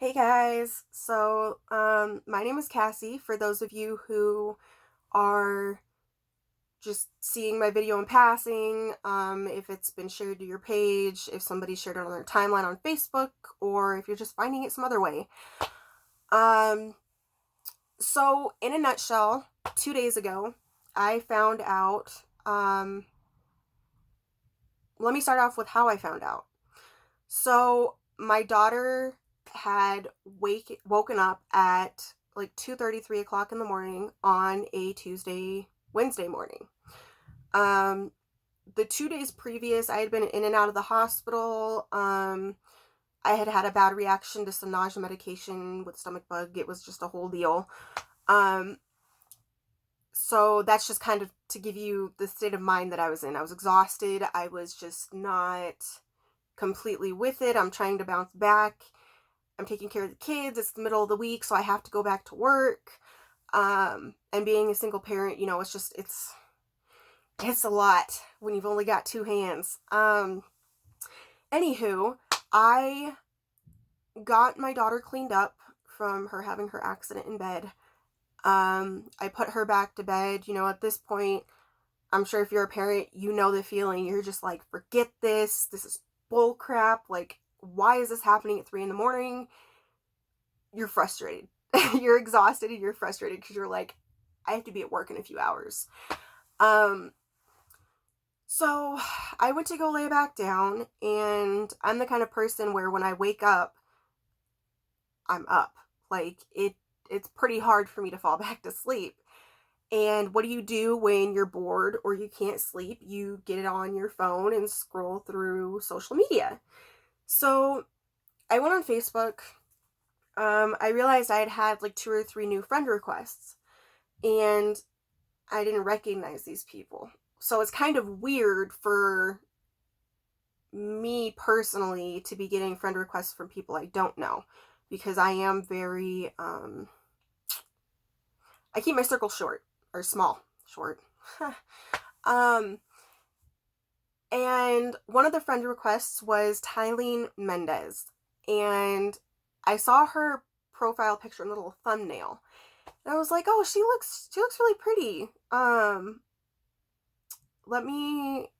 Hey guys, my name is Cassie. For those of you who are just seeing my video in passing, if it's been shared to your page, if somebody shared it on their timeline on Facebook, or if you're just finding it some other way. Um, in a nutshell, 2 days ago, I found out. Let me start off with how I found out. So, my daughter had woken up at like 2:30, 3 o'clock in the morning on a Wednesday morning. Um, the 2 days previous, I had been in and out of the hospital. I had had a bad reaction to some nausea medication with stomach bug. It was just a whole deal. Um, so that's just kind of to give you the state of mind that I was in. I was exhausted. I was just not completely with it. I'm trying to bounce back. I'm taking care of the kids. It's the middle of the week, so I have to go back to work. And being a single parent, it's a lot when you've only got two hands. Anywho, I got my daughter cleaned up from her having her accident in bed. I put her back to bed. At this point, I'm sure if you're a parent, you know the feeling. You're just like, forget this. This is bull crap. Like, why is this happening at 3 in the morning? You're frustrated. You're exhausted and you're frustrated because you're like, I have to be at work in a few hours. Um, so I went to go lay back down, and I'm the kind of person where when I wake up, I'm up. Like it's pretty hard for me to fall back to sleep. And what do you do when you're bored or you can't sleep? You get it on your phone and scroll through social media. So I went on Facebook. I realized I had had like two or three new friend requests, and I didn't recognize these people. So it's kind of weird for me personally to be getting friend requests from people I don't know, because I am very I keep my circle short or small, short. um and one of the friend requests was Tylene Mendez, and I saw her profile picture and little thumbnail. And I was like, "Oh, she looks really pretty." Let me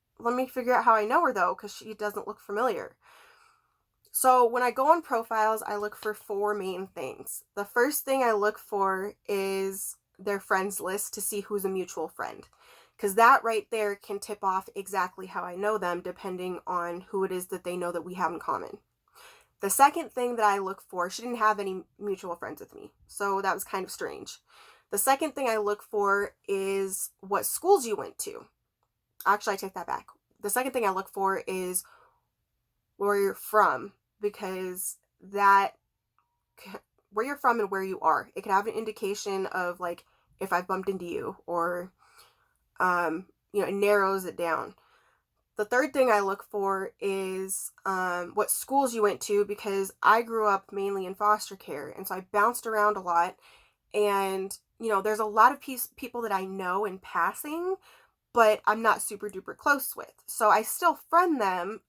figure out how I know her though, because she doesn't look familiar. So when I go on profiles, I look for four main things. The first thing I look for is their friends list to see who's a mutual friend, because that right there can tip off exactly how I know them depending on who it is that they know that we have in common. The second thing that I look for, she didn't have any mutual friends with me, so that was kind of strange. The second thing I look for is what schools you went to. Actually, I take that back. The second thing I look for is where you're from, because that where you're from and where you are, it could have an indication of like if I've bumped into you, or it narrows it down. The third thing I look for is what schools you went to, because I grew up mainly in foster care, and so I bounced around a lot. And there's a lot of people that I know in passing, but I'm not super duper close with. So I still friend them,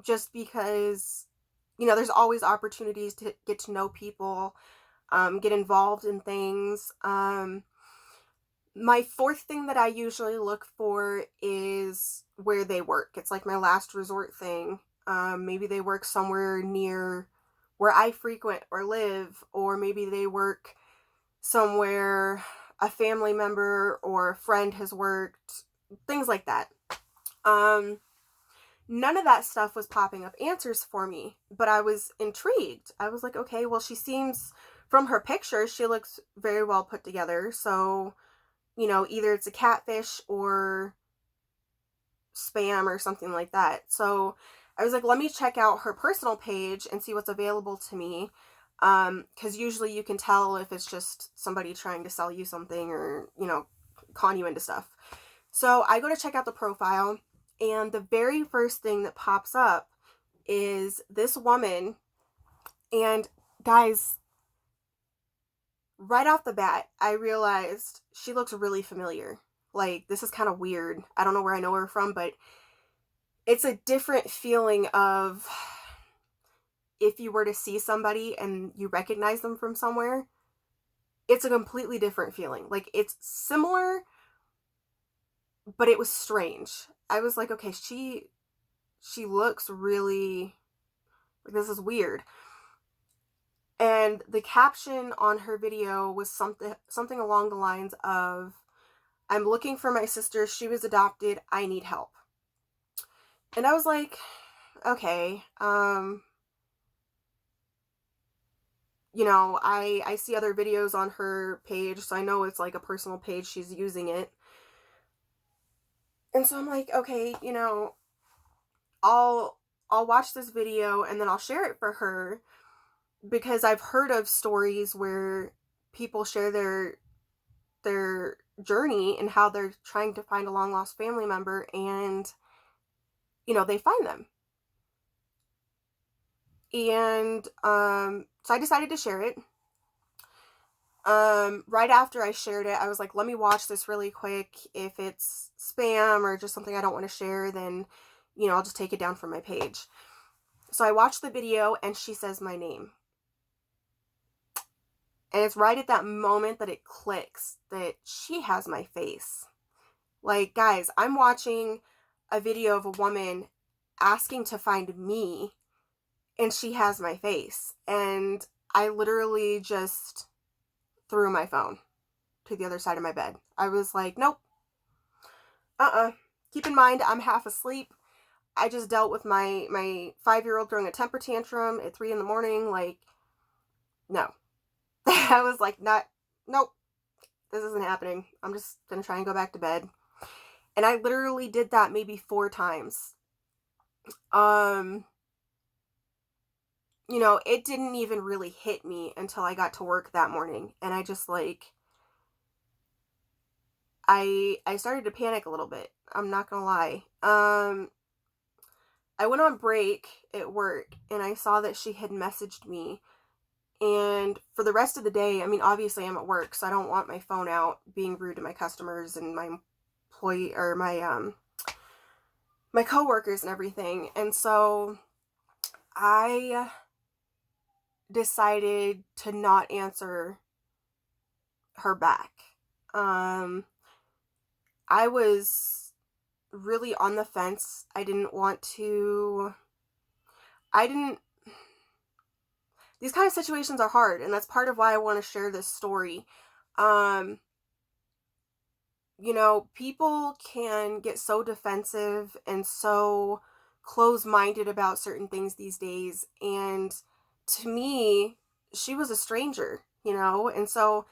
just because there's always opportunities to get to know people, get involved in things. My fourth thing that I usually look for is where they work. It's like my last resort thing. Maybe they work somewhere near where I frequent or live, or maybe they work somewhere a family member or a friend has worked, things like that. None of that stuff was popping up answers for me, but I was intrigued. I was like, okay, well, from her picture, she looks very well put together. So, either it's a catfish or spam or something like that. So I was like, let me check out her personal page and see what's available to me. Because usually you can tell if it's just somebody trying to sell you something, or, con you into stuff. So I go to check out the profile, and the very first thing that pops up is this woman. And guys, right off the bat, I realized she looks really familiar. Like, this is kind of weird. I don't know where I know her from, but it's a different feeling of if you were to see somebody and you recognize them from somewhere, it's a completely different feeling. Like, it's similar, but it was strange. I was like, okay, she looks really, like, this is weird. And the caption on her video was something along the lines of, I'm looking for my sister. She was adopted. I need help. And I was like, okay, you know, I see other videos on her page, so I know it's like a personal page. She's using it. And so I'm like, okay, you know, I'll watch this video and then I'll share it for her, because I've heard of stories where people share their journey and how they're trying to find a long lost family member, and you know, they find them. And so I decided to share it. Right after I shared it, I was like, let me watch this really quick. If it's spam or just something I don't want to share, then, you know, I'll just take it down from my page. So I watched the video and she says my name. And it's right at that moment that it clicks that she has my face. Like, guys, I'm watching a video of a woman asking to find me, and she has my face. And I literally just threw my phone to the other side of my bed. I was like, nope. Keep in mind, I'm half asleep. I just dealt with my 5-year-old throwing a temper tantrum at 3 a.m. Like, no. I was like, nope. This isn't happening. I'm just gonna try and go back to bed. And I literally did that maybe 4 times. You know, it didn't even really hit me until I got to work that morning. And I just like, I started to panic a little bit. I'm not gonna lie. I went on break at work and I saw that she had messaged me. And for the rest of the day, I mean, obviously I'm at work, so I don't want my phone out being rude to my customers and my employee or my coworkers and everything. And so I decided to not answer her back. I was really on the fence. I didn't, these kind of situations are hard, and that's part of why I want to share this story. You know, people can get so defensive and so close-minded about certain things these days, and to me, she was a stranger, you know, and so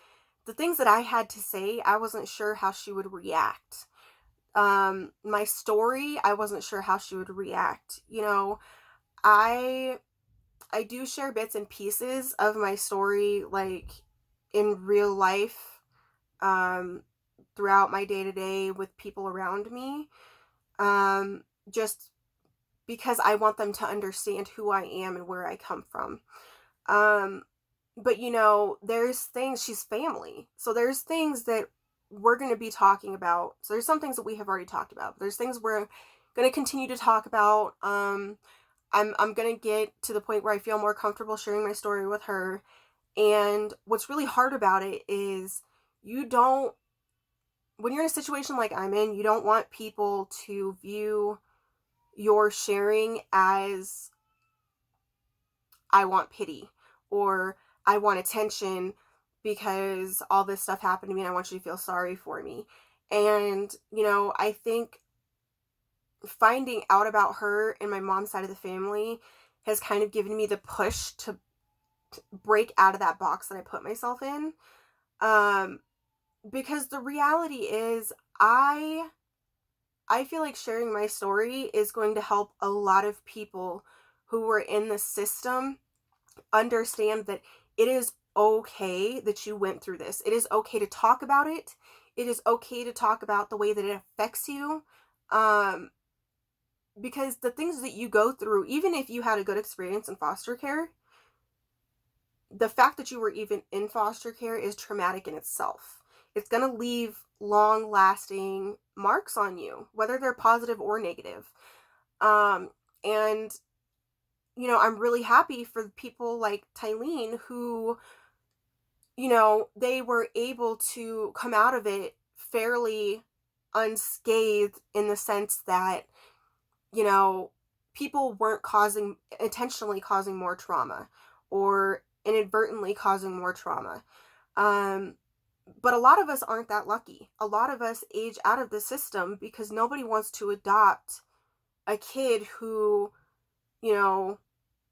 the things that I had to say, I wasn't sure how she would react. My story, I wasn't sure how she would react. You know, I do share bits and pieces of my story, like, in real life, throughout my day-to-day with people around me, just because I want them to understand who I am and where I come from. But, you know, there's things, she's family, so there's things that we're going to be talking about. So there's some things that we have already talked about. There's things we're going to continue to talk about. I'm going to get to the point where I feel more comfortable sharing my story with her. And what's really hard about it is when you're in a situation like I'm in, you don't want people to view your sharing as, I want pity, or I want attention because all this stuff happened to me and I want you to feel sorry for me. And, you know, I think finding out about her and my mom's side of the family has kind of given me the push to break out of that box that I put myself in. Because the reality is, I feel like sharing my story is going to help a lot of people who are in the system understand that it is okay that you went through this. It is okay to talk about it. It is okay to talk about the way that it affects you. Because the things that you go through, even if you had a good experience in foster care, the fact that you were even in foster care is traumatic in itself. It's going to leave long-lasting marks on you, whether they're positive or negative. And I'm really happy for people like Tylene who, they were able to come out of it fairly unscathed, in the sense that, you know, people weren't intentionally causing more trauma, or inadvertently causing more trauma. Um, but a lot of us aren't that lucky. A lot of us age out of the system because nobody wants to adopt a kid who, you know,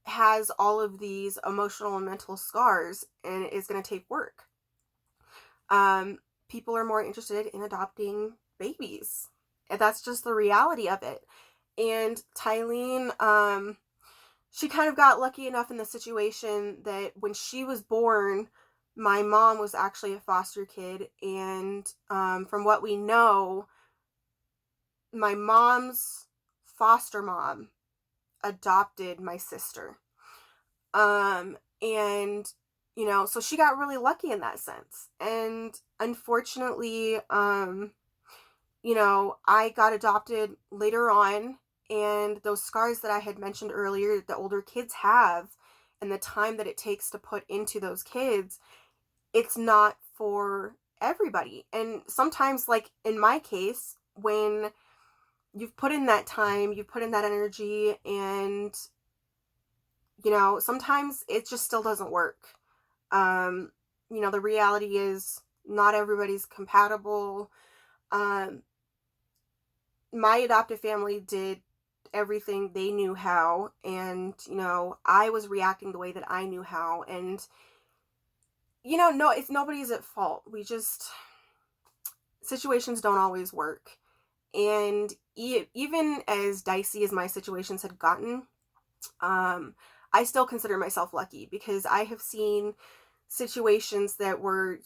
has all of these emotional and mental scars, and is going to take work. People are more interested in adopting babies. And that's just the reality of it. And Tylene, she kind of got lucky enough in the situation that when she was born, my mom was actually a foster kid. And from what we know, my mom's foster mom adopted my sister. And, so she got really lucky in that sense. And unfortunately, I got adopted later on, and those scars that I had mentioned earlier, that the older kids have, and the time that it takes to put into those kids, it's not for everybody. And sometimes, like in my case, when you've put in that time, you've put in that energy, and sometimes it just still doesn't work. The reality is not everybody's compatible. My adoptive family did everything they knew how, and, I was reacting the way that I knew how, and, no, it's nobody's at fault. Situations don't always work. And even as dicey as my situations had gotten, I still consider myself lucky, because I have seen situations that were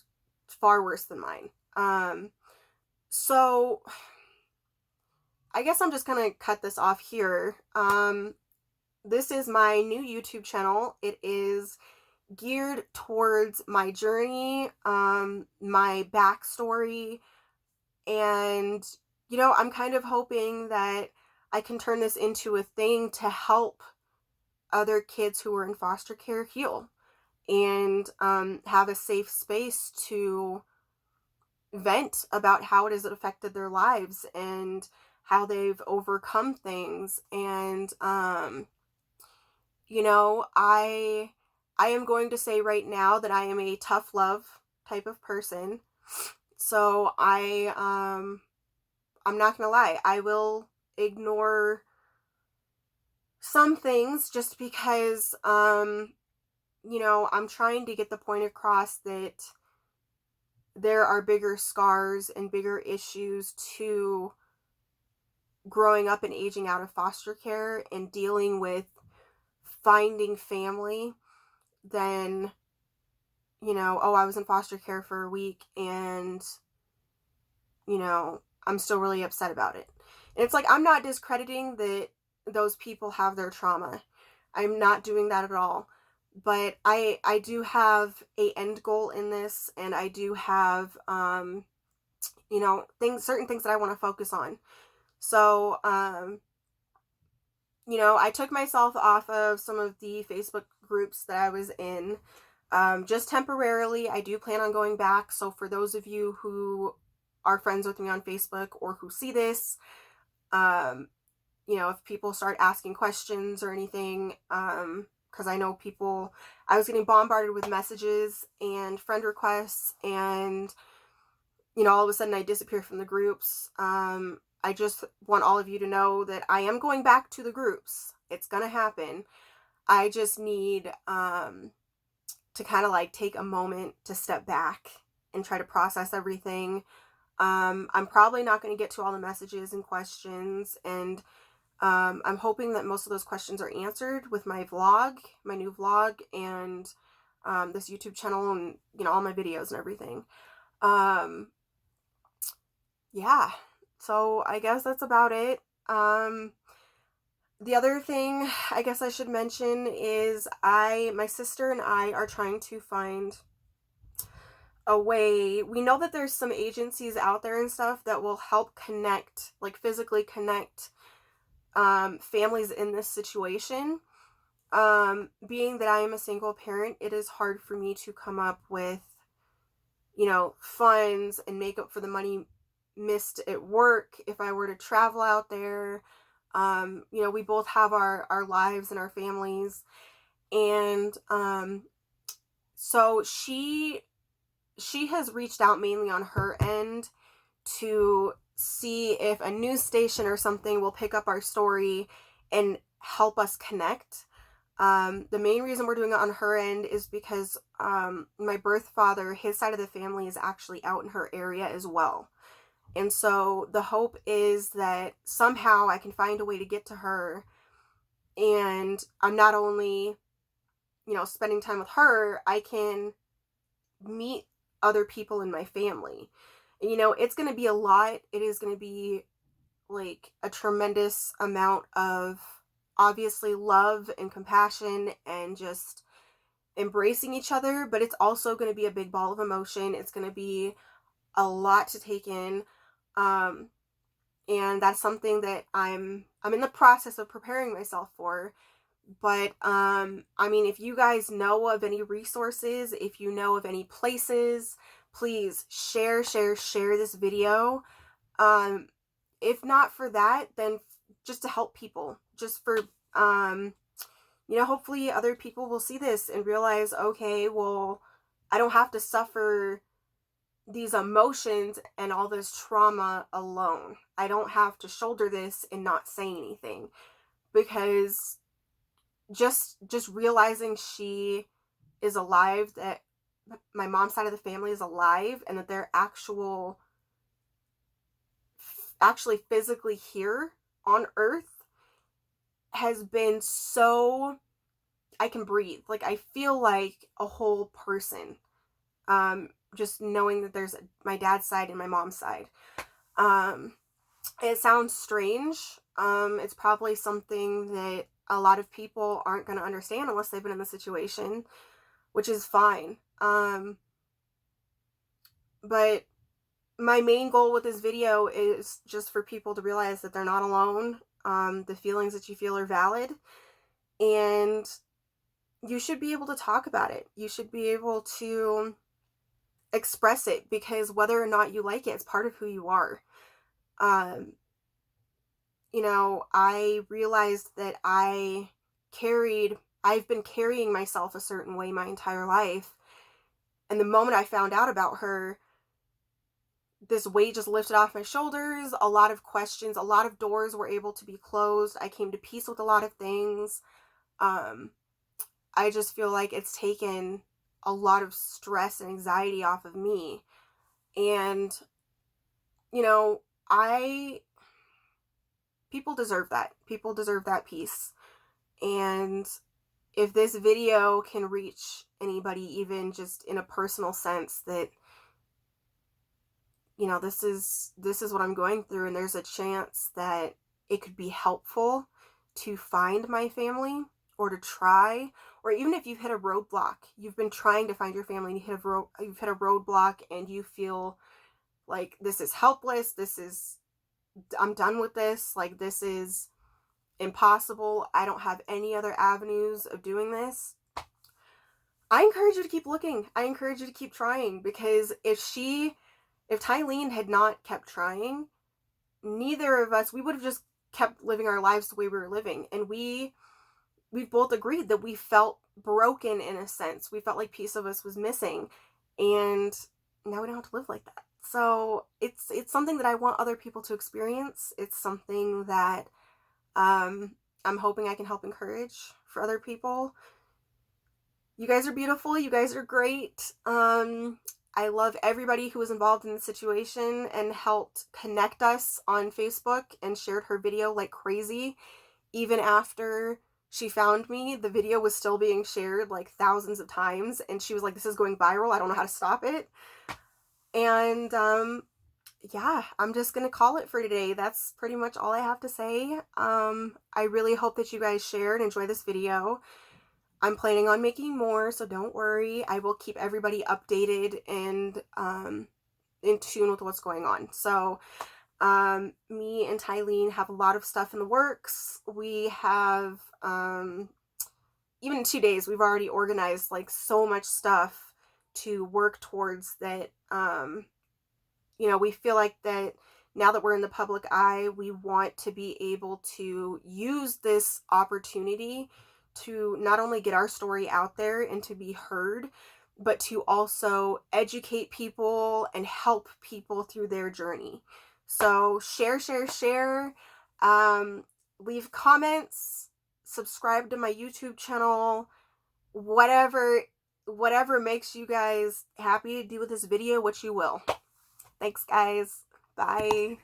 far worse than mine. So I guess I'm just gonna cut this off here. This is my new YouTube channel. It is geared towards my journey, my backstory, and, I'm kind of hoping that I can turn this into a thing to help other kids who are in foster care heal, and have a safe space to vent about how it has affected their lives, and how they've overcome things. And I am going to say right now that I am a tough love type of person. So I'm not gonna lie, I will ignore some things, just because I'm trying to get the point across that there are bigger scars and bigger issues to growing up and aging out of foster care, and dealing with finding family, than, oh, I was in foster care for a week, and, I'm still really upset about it. And it's like, I'm not discrediting that those people have their trauma. I'm not doing that at all. But I do have a end goal in this, and I do have, certain things that I want to focus on. So, I took myself off of some of the Facebook groups that I was in, just temporarily. I do plan on going back. So for those of you who are friends with me on Facebook, or who see this, if people start asking questions or anything, because I know I was getting bombarded with messages and friend requests, and, all of a sudden I disappear from the groups. I just want all of you to know that I am going back to the groups. It's gonna happen. I just need to kind of like take a moment to step back and try to process everything. I'm probably not going to get to all the messages and questions, and I'm hoping that most of those questions are answered with my new vlog, and this YouTube channel, and, all my videos and everything. Yeah, so I guess that's about it. The other thing I guess I should mention is my sister and I are trying to find a way. We know that there's some agencies out there and stuff that will help physically connect families in this situation. Being that I am a single parent, it is hard for me to come up with, funds and make up for the money missed at work if I were to travel out there. We both have our lives and our families. And so she has reached out mainly on her end to see if a news station or something will pick up our story and help us connect. The main reason we're doing it on her end is because my birth father, his side of the family is actually out in her area as well. And so the hope is that somehow I can find a way to get to her, and I'm not only, spending time with her, I can meet other people in my family. It's going to be a lot. It is going to be like a tremendous amount of obviously love and compassion and just embracing each other, but it's also going to be a big ball of emotion. It's going to be a lot to take in. And that's something that I'm in the process of preparing myself for. But if you guys know of any resources, if you know of any places, please share this video. If not for that, then just to help people, just for hopefully other people will see this and realize, okay, well, I don't have to suffer these emotions and all this trauma alone. I don't have to shoulder this and not say anything, because just realizing she is alive, that my mom's side of the family is alive, and that they're actually physically here on Earth has been so, I can breathe. Like, I feel like a whole person. Just knowing that there's my dad's side and my mom's side. It sounds strange. It's probably something that a lot of people aren't going to understand unless they've been in the situation, which is fine. But my main goal with this video is just for people to realize that they're not alone. The feelings that you feel are valid, and you should be able to talk about it. You should be able to express it, because whether or not you like it, it's part of who you are. I realized that I've been carrying myself a certain way my entire life. And the moment I found out about her, this weight just lifted off my shoulders. A lot of questions, a lot of doors were able to be closed. I came to peace with a lot of things. I just feel like it's taken a lot of stress and anxiety off of me. And, people deserve that. People deserve that peace. And if this video can reach anybody, even just in a personal sense, that, this is what I'm going through, and there's a chance that it could be helpful to find my family, or to try, or even if you've hit a roadblock, you've been trying to find your family, and you've hit a roadblock, and you feel like this is helpless, I'm done with this, like, this is impossible, I don't have any other avenues of doing this. I encourage you to keep looking. I encourage you to keep trying, because if Tylene had not kept trying, neither of us, we would have just kept living our lives the way we were living. And we've both agreed that we felt broken in a sense. We felt like a piece of us was missing, and now we don't have to live like that. So it's something that I want other people to experience. It's something that I'm hoping I can help encourage for other people. You guys are beautiful. You guys are great. I love everybody who was involved in the situation and helped connect us on Facebook and shared her video like crazy. Even after she found me, the video was still being shared like thousands of times, and she was like, this is going viral, I don't know how to stop it. And yeah, I'm just gonna call it for today. That's pretty much all I have to say. I really hope that you guys share and enjoy this video. I'm planning on making more, so don't worry. I will keep everybody updated and in tune with what's going on. So me and Tylene have a lot of stuff in the works. We have even in 2 days, we've already organized like so much stuff to work towards that. We feel like that now that we're in the public eye, we want to be able to use this opportunity to not only get our story out there and to be heard, but to also educate people and help people through their journey. So share, share, share. Um, Leave comments, subscribe to my YouTube channel, whatever makes you guys happy to do with this video, what you will. Thanks, guys. Bye.